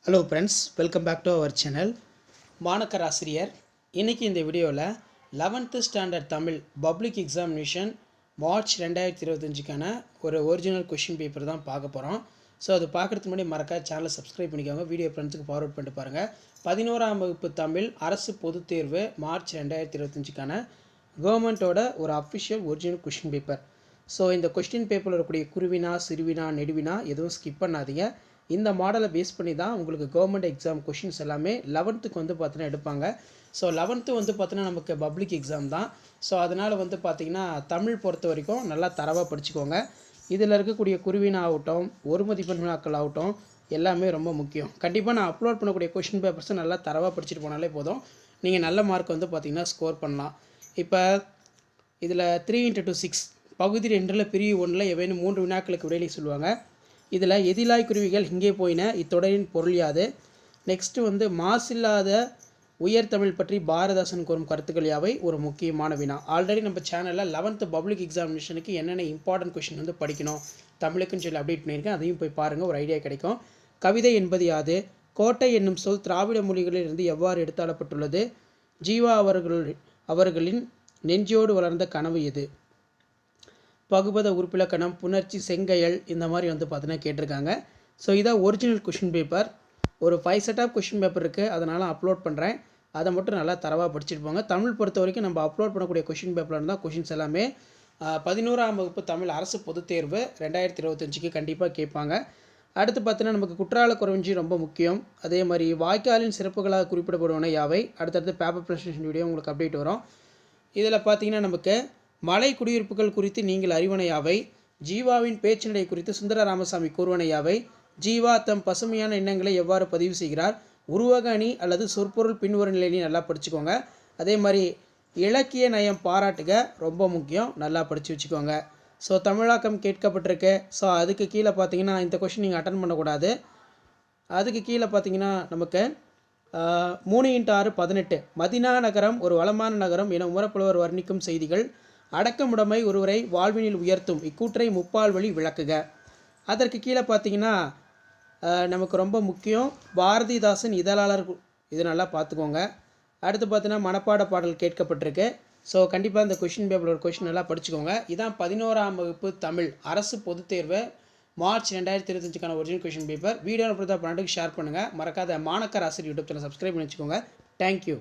Hello friends, welcome back to our channel. மாணக்கர் ஆசிரியர் இன்றைக்கி இந்த வீடியோவில் 11th standard Tamil public examination March 2025க்கான ஒரு ஒரிஜினல் கொஷின் பேப்பர் தான் பார்க்க போகிறோம். ஸோ அது பார்க்குறதுக்கு முன்னாடி மறக்காம சேனலை சப்ஸ்கிரைப் பண்ணிக்கோங்க. வீடியோ ஃப்ரெண்ட்ஸுக்கு ஃபார்வர்ட் பண்ணிட்டு பாருங்கள். 11ஆம் வகுப்பு தமிழ் அரசு பொதுத் தேர்வு மார்ச் 2025க்கான கவர்மெண்ட்டோட ஒரு official original question paper. So இந்த கொஸ்டின் பேப்பரில் இருக்கக்கூடிய குருவினா, சிறுவினா, நெடுவினா எதுவும் ஸ்கிப் பண்ணாதீங்க. இந்த மாடலை பேஸ் பண்ணி தான் உங்களுக்கு கவர்மெண்ட் எக்ஸாம் கொஷின்ஸ் எல்லாமே 11th வந்து பார்த்தீங்கன்னா எடுப்பாங்க. ஸோ 11th வந்து பார்த்தீங்கன்னா நமக்கு பப்ளிக் எக்ஸாம் தான். ஸோ அதனால் வந்து பார்த்திங்கன்னா தமிழ் பொறுத்த வரைக்கும் நல்லா தரவாக படிச்சுக்கோங்க. இதில் இருக்கக்கூடிய குருவினா ஆகட்டும், ஒரு மதிப்பெண் வினாக்கள் ஆகட்டும், எல்லாமே ரொம்ப முக்கியம். கண்டிப்பாக நான் அப்லோட் பண்ணக்கூடிய கொஷின் பேப்பர்ஸை நல்லா தரவாக படிச்சுட்டு போனாலே போதும், நீங்கள் நல்ல மார்க் வந்து பார்த்திங்கன்னா ஸ்கோர் பண்ணலாம். இப்போ இதில் 3x6 பகுதி 2 பிரிவு 1 எவையும் 3 வினாக்களுக்கு விடையிலை சொல்லுவாங்க. இதில் எதிலாய் குருவிகள் இங்கே போயின, இத்தொடரின் பொருள் யாது. நெக்ஸ்ட்டு வந்து மாசில்லாத உயர்தமிழ் பற்றி பாரதாசன் கூறும் கருத்துக்கள் யாவை ஒரு முக்கியமான வினா. ஆல்ரெடி நம்ம சேனலில் 11th பப்ளிக் எக்ஸாமினேஷனுக்கு என்னென்ன இம்பார்ட்டன்ட் கொஷின் வந்து படிக்கணும் தமிழுக்குன்னு சொல்லி அப்டேட் பண்ணியிருக்கேன். அதையும் போய் பாருங்கள், ஒரு ஐடியா கிடைக்கும். கவிதை என்பது யாது. கோட்டை என்னும் சொல் திராவிட மொழிகளிலிருந்து எவ்வாறு எடுத்தாளப்பட்டுள்ளது. ஜீவா அவர்களின் நெஞ்சோடு வளர்ந்த கனவு எது. பகுபத உறுப்பிலக்கணம், புணர்ச்சி, செங்கயல் இந்த மாதிரி வந்து பார்த்தீங்கன்னா கேட்டிருக்காங்க. ஸோ இதான் ஒரிஜினல் கொஷின் பேப்பர். ஒரு 5 செட் ஆஃப் கொஷின் பேப்பர் இருக்குது, அதனால் அப்லோட் பண்ணுறேன். அதை மட்டும் நல்லா தரவாக படிச்சுட்டு போங்க. தமிழ் பொறுத்த வரைக்கும் நம்ம அப்லோட் பண்ணக்கூடிய கொஷின் பேப்பரில் இருந்தால் கொஷின்ஸ் எல்லாமே 11ஆம் வகுப்பு தமிழ் அரசு பொதுத் தேர்வு 2025க்கு கண்டிப்பாக கேட்பாங்க. அடுத்து பார்த்தீங்கன்னா நமக்கு குற்றால குறவஞ்சி ரொம்ப முக்கியம். அதே மாதிரி வாய்க்காலின் சிறப்புகளாக குறிப்பிடப்படுவன யாவை. அடுத்தடுத்து பேப்பர் ப்ரெசன்டேஷன் வீடியோ உங்களுக்கு அப்டேட் வரும். இதில் பார்த்தீங்கன்னா நமக்கு மலை குடியிருப்புகள் குறித்து நீங்கள் அறிவன யாவை. ஜீவாவின் பேச்சு நடை குறித்து சுந்தர ராமசாமி கூறுவன யாவை. ஜீவா தம் பசுமையான எண்ணங்களை எவ்வாறு பதிவு செய்கிறார். உருவக அணி அல்லது சொற்பொருள் பின்வரும் நிலையிலையும் நல்லா படிச்சுக்கோங்க. அதே மாதிரி இலக்கிய நயம் பாராட்டுக ரொம்ப முக்கியம், நல்லா படித்து வச்சுக்கோங்க. ஸோ தமிழாக்கம் கேட்கப்பட்டிருக்கு. ஸோ அதுக்கு கீழே பார்த்தீங்கன்னா இந்த கொஷின் நீங்கள் அட்டன் பண்ணக்கூடாது. அதுக்கு கீழே பார்த்தீங்கன்னா நமக்கு 3x6 18 மதினா நகரம் ஒரு வளமான நகரம் என உமரப்புலவர் வர்ணிக்கும் செய்திகள். அடக்கமுடைமை ஒருவரை வாழ்வினில் உயர்த்தும், இக்கூற்றை முப்பால் வழி விளக்குக. அதற்கு கீழே பார்த்தீங்கன்னா நமக்கு ரொம்ப முக்கியம் பாரதிதாசன் இதழாளர், இது நல்லா பார்த்துக்கோங்க. அடுத்து பார்த்தீங்கன்னா மனப்பாட பாடல் கேட்கப்பட்டிருக்கு. ஸோ கண்டிப்பாக இந்த கொஷின் பேப்பர் ஒரு கொஷின் நல்லா படிச்சுக்கோங்க. இதான் 11ஆம் வகுப்பு தமிழ் அரசு பொதுத் தேர்வு மார்ச் 2025க்கான ஒரிஜினல் கொஷின் பேப்பர். வீடியோ பண்ணுறதுக்கு ஷேர் பண்ணுங்கள். மறக்காத மாணக்கர் ஆசிரியர் யூடியூப் சேனல் சப்ஸ்கிரைப் பண்ணி வச்சுக்கோங்க. தேங்க்யூ.